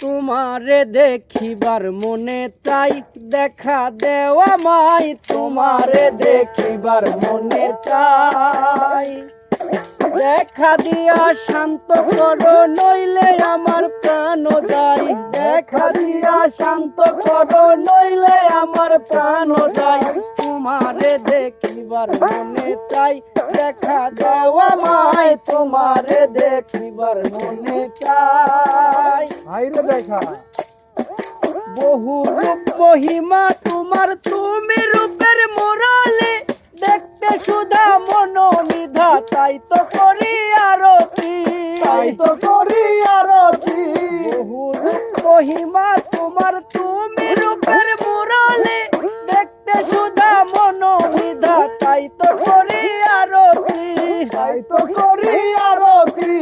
তোমারে দেখিবার মনে চাই, দেখা দেও আমায় তোমারে দেখিবার মনে চাই। দেখা দিয়া শান্ত করো নইলে আমার প্রাণ যায়, দেখা দিয়া শান্ত করো নইলে আমার প্রাণ যায়। তোমারে দেখিবার মনে চাই, দেখা দাও আমায় তোমারে দেখিবার মনে চাই। হাইরে দেখা বহু রূপ মহিমা তোমার, তুমি রূপের মোরালে দেখতে সুধা মনোনিধা, তাই তো করি আরতি, তাই তো করি আরতি। বহু রূপ মহিমা তোমার, তুমি রূপের মোরালে দেখতে সুধা মনোনিধা, তাই তো করি আরতি, তাই তো করি আরতি।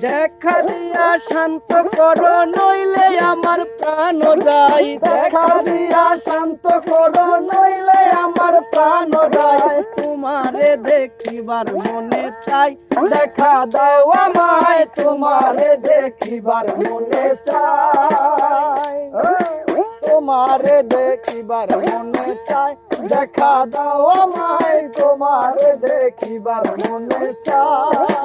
দেখা দিয়া শান্ত করো নইলে আমার প্রাণ যায়, দেখা দিয়া শান্ত করো নইলে আমার প্রাণ যায়। তোমারে দেখিবার মনে চাই, দেখা দাও আমায় তোমারে দেখিবার মনে চাই। তোমারে দেখিবার মনে চাই, দেখা দাও আমায় তোমারে দেখিবার মনে চাই।